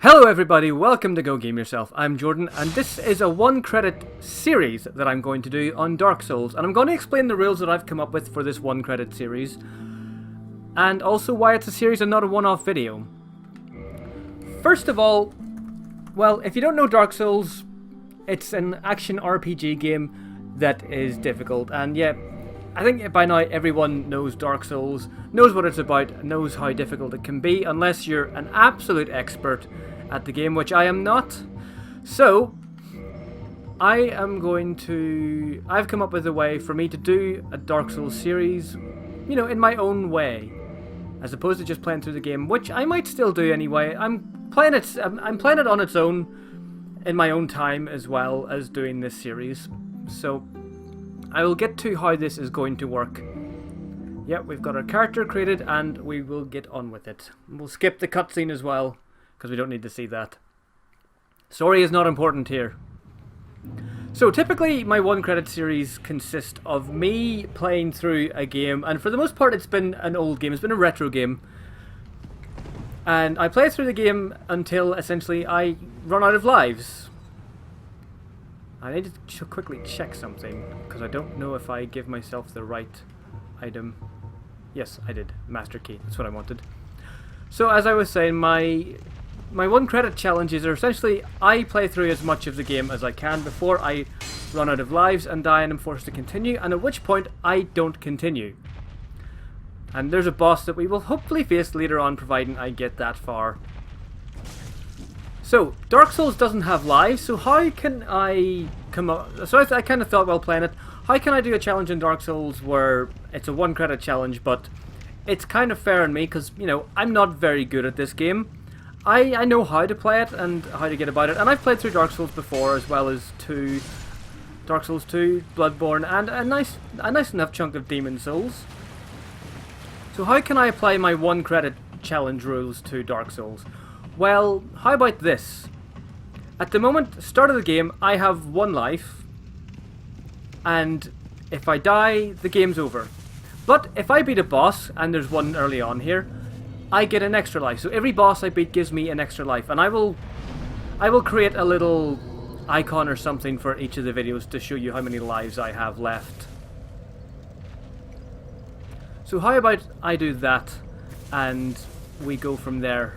Hello everybody, welcome to Go Game Yourself. I'm Jordan and this is a one-credit series that I'm going to do on Dark Souls, and I'm going to explain the rules that I've come up with for this one-credit series and also why it's a series and not a one-off video. First of all, well, if you don't know Dark Souls, it's an action RPG game that is difficult, and yeah, I think by now everyone knows Dark Souls, knows what it's about, knows how difficult it can be, unless you're an absolute expert at the game, which I am not. So, I've come up with a way for me to do a Dark Souls series, you know, in my own way, as opposed to just playing through the game, which I might still do anyway. I'm playing it on its own, in my own time, as well as doing this series. So, I will get to how this is going to work. Yep, we've got our character created and we will get on with it. We'll skip the cutscene as well, because we don't need to see that. Story is not important here. So typically my one credit series consists of me playing through a game, and for the most part it's been an old game, it's been a retro game. And I play through the game until essentially I run out of lives. I need to quickly check something, because I don't know if I give myself the right item. Yes, I did. Master key. That's what I wanted. So, as I was saying, my one credit challenges are essentially I play through as much of the game as I can before I run out of lives and die and am forced to continue, and at which point I don't continue. And there's a boss that we will hopefully face later on, providing I get that far. So, Dark Souls doesn't have lives, so how can I come up... So I kind of thought while playing it, how can I do a challenge in Dark Souls where it's a one credit challenge, but it's kind of fair on me, because, you know, I'm not very good at this game. I know how to play it and how to get about it, and I've played through Dark Souls before, as well as Dark Souls 2, Bloodborne, and a nice enough chunk of Demon Souls. So how can I apply my one credit challenge rules to Dark Souls? Well, how about this? At the moment, start of the game, I have one life, and if I die, the game's over. But if I beat a boss, and there's one early on here, I get an extra life. So every boss I beat gives me an extra life, and I will create a little icon or something for each of the videos to show you how many lives I have left. So how about I do that, and we go from there.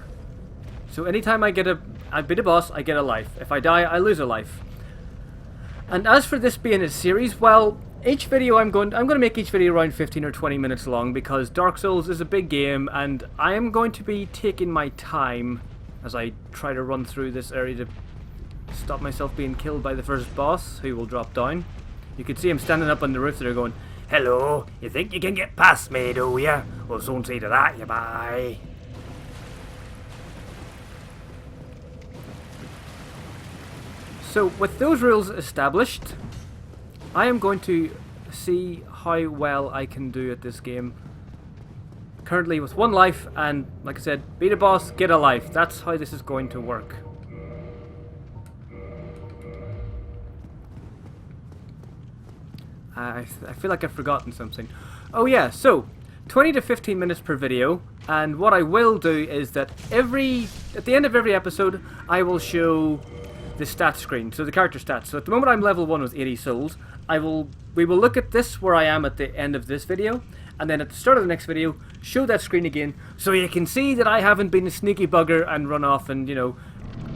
So anytime I beat a boss, I get a life. If I die, I lose a life. And as for this being a series, well, each video I'm going to make each video around 15 or 20 minutes long, because Dark Souls is a big game and I am going to be taking my time as I try to run through this area to stop myself being killed by the first boss, who will drop down. You can see him standing up on the roof there going, "Hello, you think you can get past me, do ya? Well, soon see to that, you bye." So, with those rules established, I am going to see how well I can do at this game. Currently with one life, and like I said, beat a boss, get a life. That's how this is going to work. I feel like I've forgotten something. Oh yeah, so 20 to 15 minutes per video, and what I will do is that at the end of every episode, I will show the stats screen, so the character stats. So at the moment I'm level 1 with 80 souls. We will look at this where I am at the end of this video, and then at the start of the next video, show that screen again, so you can see that I haven't been a sneaky bugger and run off and, you know,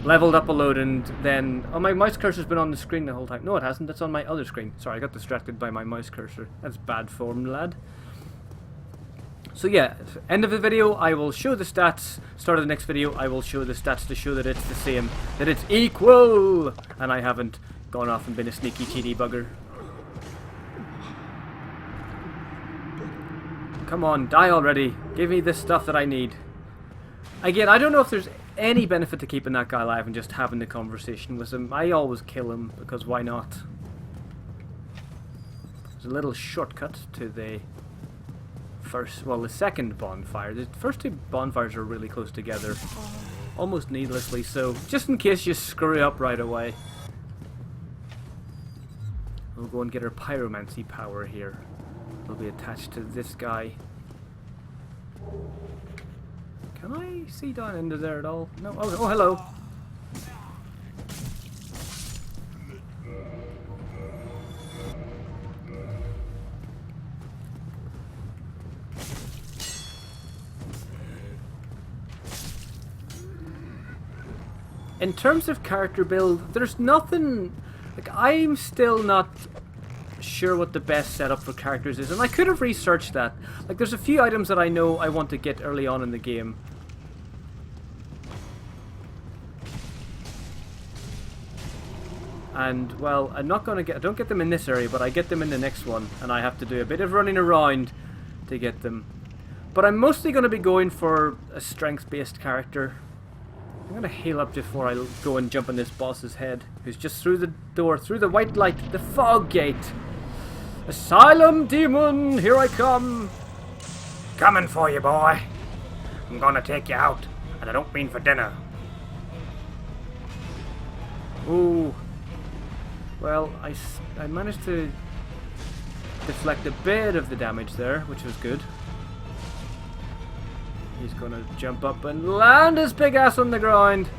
leveled up a load and then... Oh, my mouse cursor's been on the screen the whole time. No, it hasn't. That's on my other screen. Sorry, I got distracted by my mouse cursor. That's bad form, lad. So yeah, end of the video, I will show the stats. Start of the next video, I will show the stats to show that it's the same, that it's equal, and I haven't gone off and been a sneaky cheaty bugger. Come on, die already. Give me the stuff that I need. Again, I don't know if there's any benefit to keeping that guy alive and just having the conversation with him. I always kill him, because why not? There's a little shortcut to the the second bonfire. The first two bonfires are really close together, almost needlessly so, just in case you screw up right away. We'll go and get our pyromancy power here. It'll be attached to this guy. Can I see down into there at all? No. Oh, hello. in terms of character build, there's nothing... Like, I'm still not sure what the best setup for characters is, and I could have researched that. Like, there's a few items that I know I want to get early on in the game. And, well, I don't get them in this area, but I get them in the next one, and I have to do a bit of running around to get them. But I'm mostly going to be going for a strength-based character. I'm going to heal up before I go and jump on this boss's head, who's just through the door, through the white light, the fog gate. Asylum demon, here I come. Coming for you, boy. I'm gonna take you out, and I don't mean for dinner. Ooh. Well, I managed to deflect a bit of the damage there, which was good. He's gonna jump up and land his big ass on the ground.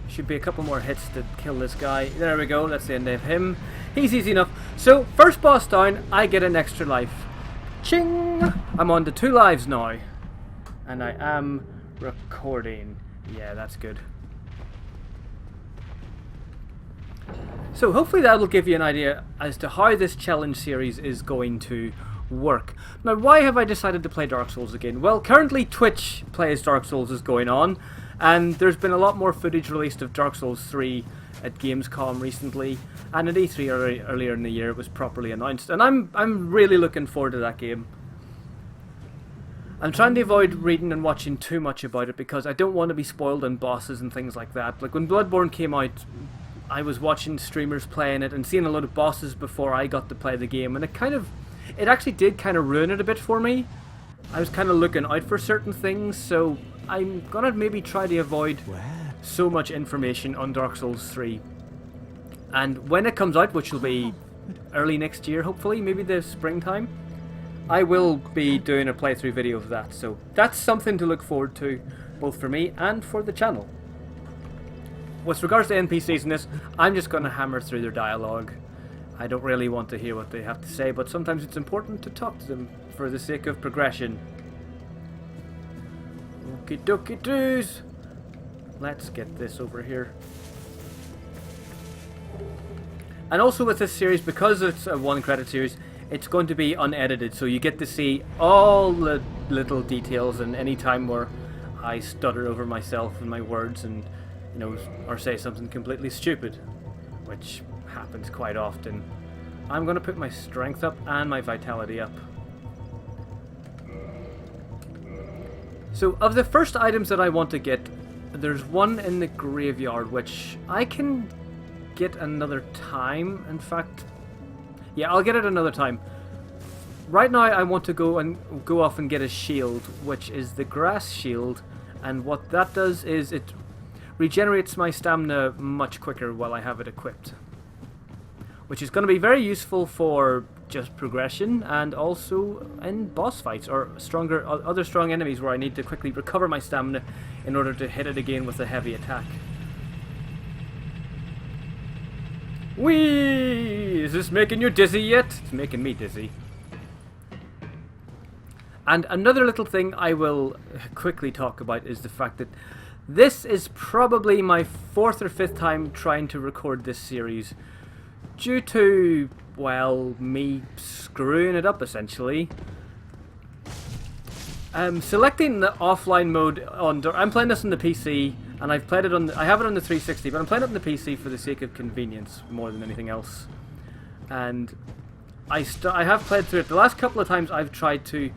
Should be a couple more hits to kill this guy. There we go, that's the end of him. He's easy enough. So, first boss down, I get an extra life. Ching! I'm on to 2 lives now. And I am recording. Yeah, that's good. So hopefully that will give you an idea as to how this challenge series is going to work. Now, why have I decided to play Dark Souls again? Well, currently Twitch Plays Dark Souls is going on, and there's been a lot more footage released of Dark Souls 3 at Gamescom recently, and at E3 earlier in the year it was properly announced, and I'm really looking forward to that game. I'm trying to avoid reading and watching too much about it because I don't want to be spoiled on bosses and things like that. Like when Bloodborne came out, I was watching streamers playing it and seeing a lot of bosses before I got to play the game, and it actually did kind of ruin it a bit for me. I was kind of looking out for certain things, so I'm gonna maybe try to avoid so much information on Dark Souls 3. And when it comes out, which will be early next year hopefully, maybe the springtime, I will be doing a playthrough video of that, so that's something to look forward to, both for me and for the channel. With regards to NPCs in this, I'm just going to hammer through their dialogue. I don't really want to hear what they have to say, but sometimes it's important to talk to them for the sake of progression. Okie dokie doos! Let's get this over here. And also with this series, because it's a one-credit series, it's going to be unedited, so you get to see all the little details, and any time where I stutter over myself and my words and, you know, or say something completely stupid, which happens quite often. I'm going to put my strength up and my vitality up. So of the first items that I want to get, there's one in the graveyard which I can get another time. In fact, yeah, I'll get it another time. Right now I want to go off and get a shield, which is the grass shield, and what that does is it regenerates my stamina much quicker while I have it equipped, which is going to be very useful for just progression and also in boss fights or other strong enemies where I need to quickly recover my stamina in order to hit it again with a heavy attack. Whee! Is this making you dizzy yet? It's making me dizzy. And another little thing I will quickly talk about is the fact that this is probably my 4th or 5th time trying to record this series due to, well, me screwing it up essentially. Selecting the offline mode on... I'm playing this on the PC, and I've played it on... I have it on the 360, but I'm playing it on the PC for the sake of convenience more than anything else. And I have played through it. The last couple of times I've tried to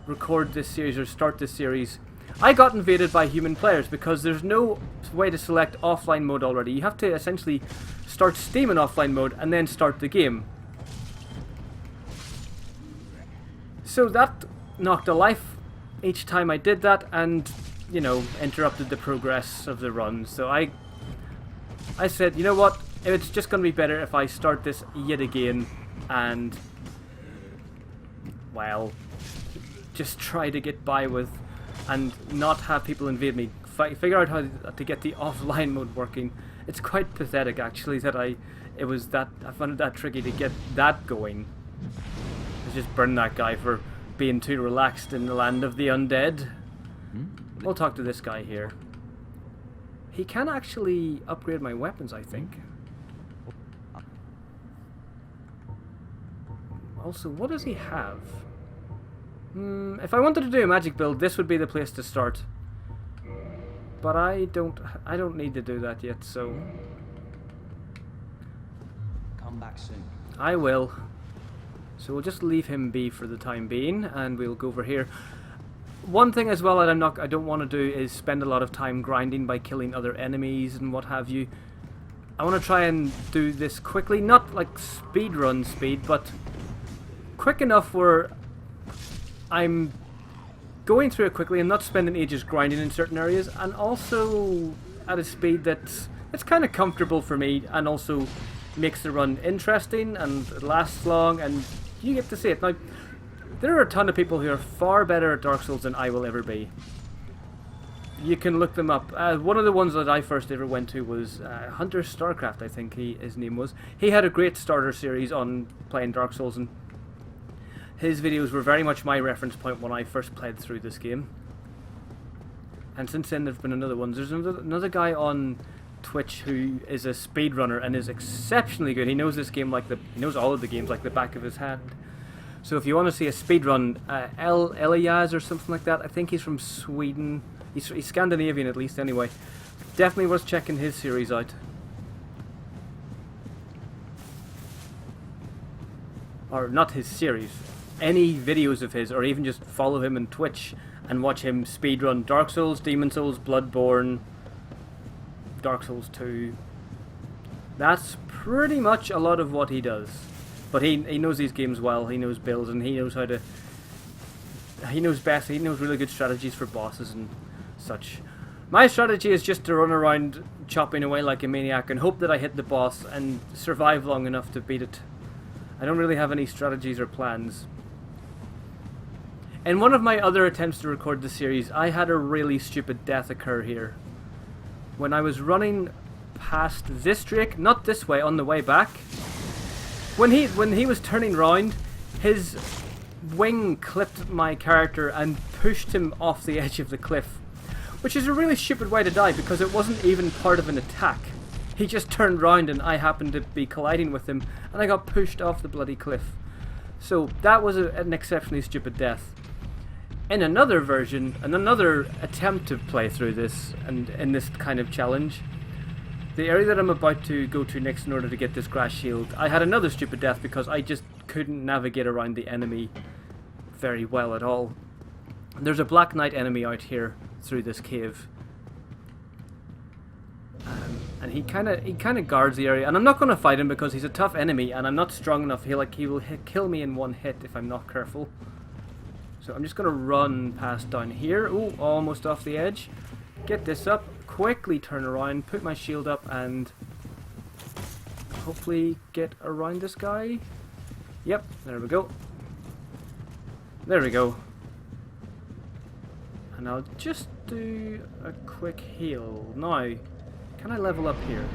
record this series or start this series, I got invaded by human players because there's no way to select offline mode already. You have to essentially start Steam in offline mode and then start the game. So that knocked a life each time I did that, and, you know, interrupted the progress of the run. So I said, you know what, it's just going to be better if I start this yet again and, well, just try to get by with and not have people invade me figure out how to get the offline mode working. It's quite pathetic, actually, that I found it that tricky to get that going. I just burned that guy for being too relaxed in the land of the undead. We'll talk to this guy here. He can actually upgrade my weapons, I think. Also, what does he have? If I wanted to do a magic build, this would be the place to start. But I don't need to do that yet, so come back soon. I will. So we'll just leave him be for the time being, and we'll go over here. One thing as well that I don't want to do is spend a lot of time grinding by killing other enemies and what have you. I want to try and do this quickly, not like speedrun speed, but quick enough where I'm going through it quickly and not spending ages grinding in certain areas, and also at a speed that's kind of comfortable for me and also makes the run interesting and it lasts long and you get to see it. Now, there are a ton of people who are far better at Dark Souls than I will ever be. You can look them up. One of the ones that I first ever went to was Hunter Starcraft, I think his name was. He had a great starter series on playing Dark Souls, and his videos were very much my reference point when I first played through this game. And since then, there's been another one. There's another guy on Twitch who is a speedrunner and is exceptionally good. He knows this game he knows all of the games like the back of his hand. So if you want to see a speedrun, Elias or something like that, I think he's from Sweden. He's Scandinavian at least anyway. Definitely worth checking his series out. Or not his series. Any videos of his, or even just follow him on Twitch and watch him speedrun Dark Souls, Demon Souls, Bloodborne, Dark Souls 2. That's pretty much a lot of what he does. But he knows these games well, he knows builds, and he knows how to... He knows best, he knows really good strategies for bosses and such. My strategy is just to run around chopping away like a maniac and hope that I hit the boss and survive long enough to beat it. I don't really have any strategies or plans. In one of my other attempts to record the series, I had a really stupid death occur here. When I was running past this Drake, not this way, on the way back, when he was turning round, his wing clipped my character and pushed him off the edge of the cliff. Which is a really stupid way to die because it wasn't even part of an attack. He just turned round and I happened to be colliding with him and I got pushed off the bloody cliff. So that was an exceptionally stupid death. In another version, and another attempt to play through this, and in this kind of challenge, the area that I'm about to go to next in order to get this grass shield, I had another stupid death because I just couldn't navigate around the enemy very well at all. There's a Black Knight enemy out here through this cave. And he kind of guards the area, and I'm not going to fight him because he's a tough enemy, and I'm not strong enough. He will kill me in one hit if I'm not careful. So I'm just going to run past down here. Ooh, almost off the edge. Get this up, quickly turn around, put my shield up, and hopefully get around this guy. Yep, there we go. There we go. And I'll just do a quick heal. Now, can I level up here?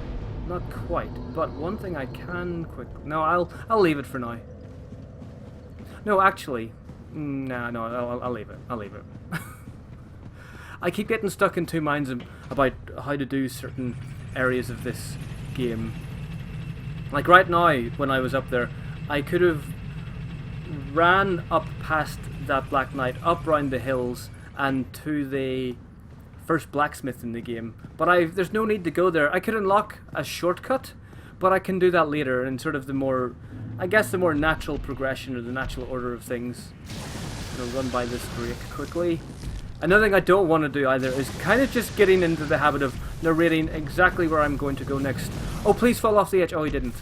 Not quite, but one thing I can no, I'll leave it for now. No, actually, no, I'll leave it. I'll leave it. I keep getting stuck in two minds about how to do certain areas of this game. Like right now, when I was up there, I could have ran up past that Black Knight, up round the hills, and to the first blacksmith in the game. But there's no need to go there. I could unlock a shortcut, but I can do that later in sort of the more, I guess, the more natural progression or the natural order of things. I'm going to run by this break quickly. Another thing I don't want to do either is kind of just getting into the habit of narrating exactly where I'm going to go next. Oh, please fall off the edge. Oh, he didn't.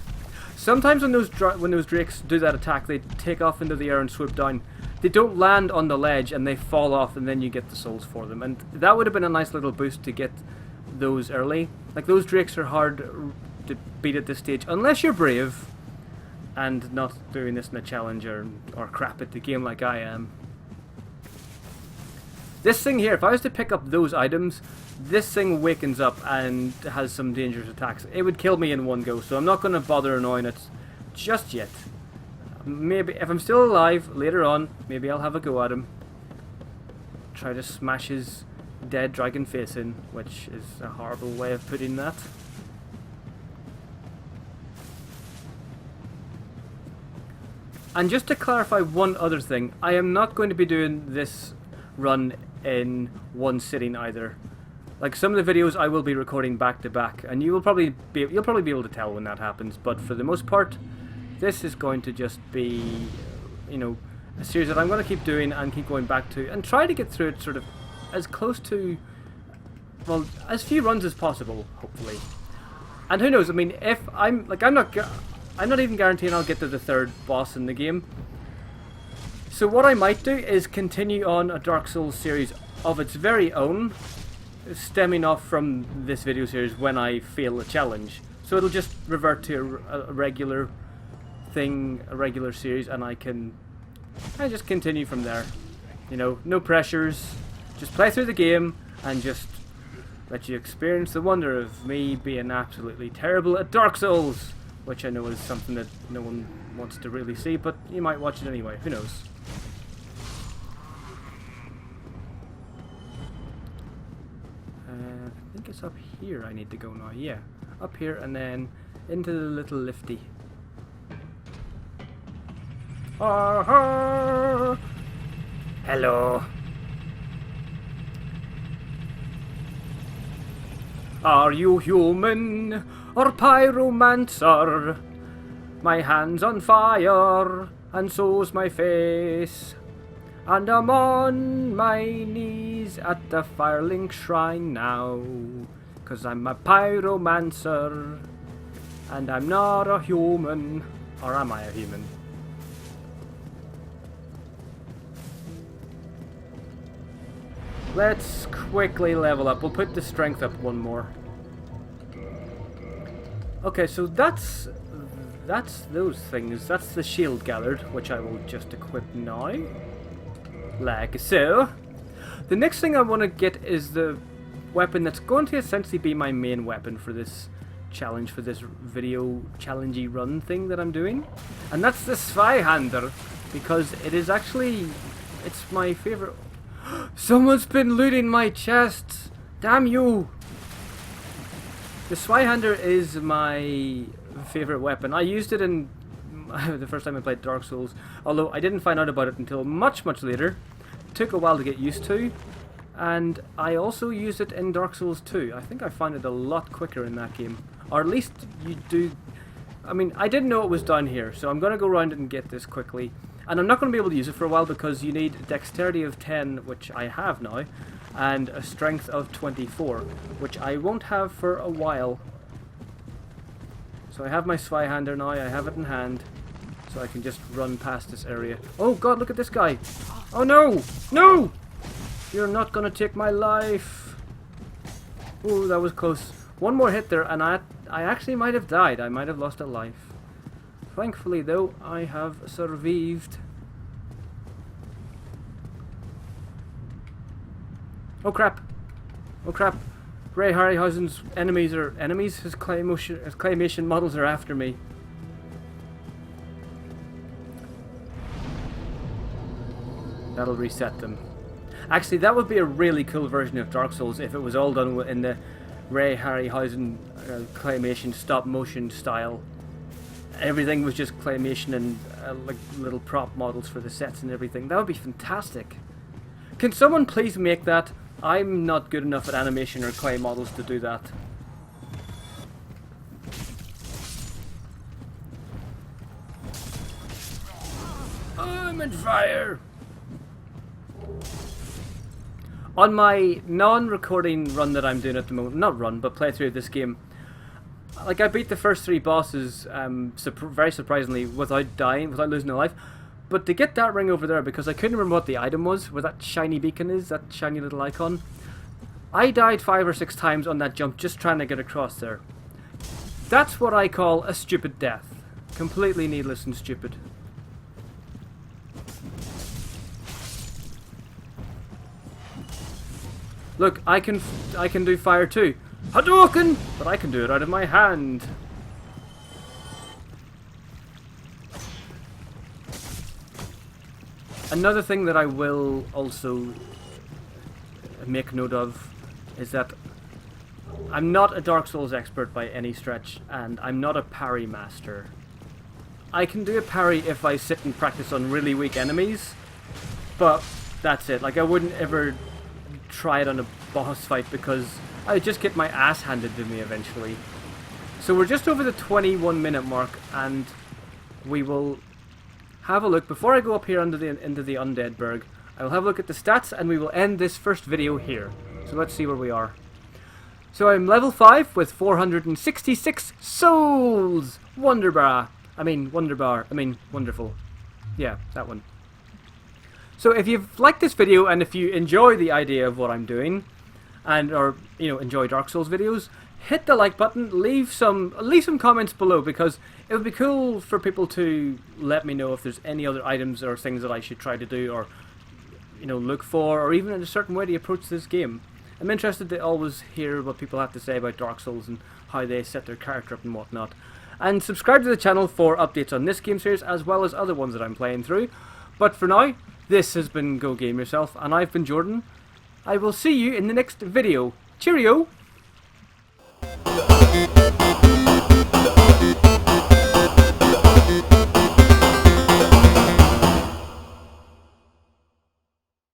Sometimes when those drakes do that attack, they take off into the air and swoop down. They don't land on the ledge and they fall off, and then you get the souls for them. And that would have been a nice little boost to get those early. Like, those drakes are hard to beat at this stage, unless you're brave and not doing this in a challenge or crap at the game like I am. This thing here, if I was to pick up those items, this thing wakens up and has some dangerous attacks. It would kill me in one go, so I'm not going to bother annoying it just yet. Maybe, if I'm still alive, later on, maybe I'll have a go at him. Try to smash his dead dragon face in, which is a horrible way of putting that. And just to clarify one other thing, I am not going to be doing this run in one sitting either. Like some of the videos I will be recording back to back, and you'll probably be able to tell when that happens, but for the most part, this is going to just be, you know, a series that I'm going to keep doing and keep going back to, and try to get through it sort of as close to, well, as few runs as possible, hopefully. And who knows, I mean, if I'm not even guaranteeing I'll get to the third boss in the game. So what I might do is continue on a Dark Souls series of its very own, stemming off from this video series when I fail a challenge. So it'll just revert to a regular thing, a regular series, and I just continue from there. You know, no pressures, just play through the game and just let you experience the wonder of me being absolutely terrible at Dark Souls, which I know is something that no one wants to really see, but you might watch it anyway, who knows. I think it's up here I need to go now, yeah. Up here and then into the little lifty. Hello. Are you human or pyromancer? My hand's on fire and so's my face, and I'm on my knees at the Firelink Shrine now, 'cause I'm a pyromancer and I'm not a human. Or am I a human? Let's quickly level up. We'll put the strength up one more. Okay, so that's those things. That's the shield gathered, which I will just equip now. Like so. The next thing I want to get is the weapon that's going to essentially be my main weapon for this challenge, for this video challengey run thing that I'm doing. And that's the Zweihander, because it is actually, it's my favorite. Someone's been looting my chest! Damn you! The Zweihander is my favorite weapon. I used it in the first time I played Dark Souls, although I didn't find out about it until much later. It took a while to get used to, and I also used it in Dark Souls 2. I think I found it a lot quicker in that game, or at least you do. I mean, I didn't know it was down here, so I'm going to go around and get this quickly. And I'm not going to be able to use it for a while because you need dexterity of 10, which I have now, and a strength of 24, which I won't have for a while. So I have my Zweihander now, I have it in hand, so I can just run past this area. Oh god, look at this guy! Oh no! No! You're not going to take my life! Ooh, that was close. One more hit there and I actually might have died. I might have lost a life. Thankfully, though, I have survived. Oh crap! Oh crap! Ray Harryhausen's enemies are enemies. His claymation models are after me. That'll reset them. Actually, that would be a really cool version of Dark Souls if it was all done in the Ray Harryhausen claymation stop motion style. Everything was just claymation and like little prop models for the sets and everything. That would be fantastic. Can someone please make that? I'm not good enough at animation or clay models to do that. Oh, I'm on fire! On my non-recording run that I'm doing at the moment, not run, but playthrough of this game, like I beat the first 3 bosses very surprisingly without dying, without losing a life. But to get that ring over there, because I couldn't remember what the item was, where that shiny beacon is, that shiny little icon, I died 5 or 6 times on that jump just trying to get across there. That's what I call a stupid death. Completely needless and stupid. Look, I can do fire too. Hadouken! But I can do it out of my hand. Another thing that I will also make note of is that I'm not a Dark Souls expert by any stretch, and I'm not a parry master. I can do a parry if I sit and practice on really weak enemies, but that's it. Like, I wouldn't ever try it on a boss fight because I'd just get my ass handed to me eventually. So we're just over the 21-minute mark, and we will have a look. Before I go up here into the Undead Berg, I will have a look at the stats, and we will end this first video here. So let's see where we are. So I'm level 5 with 466 souls! Wonderbar. I mean, wonderful. Yeah, that one. So if you've liked this video, and if you enjoy the idea of what I'm doing, or enjoy Dark Souls videos, hit the like button, leave some comments below, because it would be cool for people to let me know if there's any other items or things that I should try to do, or look for, or even in a certain way to approach this game. I'm interested to always hear what people have to say about Dark Souls and how they set their character up and whatnot. And subscribe to the channel for updates on this game series as well as other ones that I'm playing through. But for now, this has been Go Game Yourself, and I've been Jordan. I will see you in the next video. Cheerio!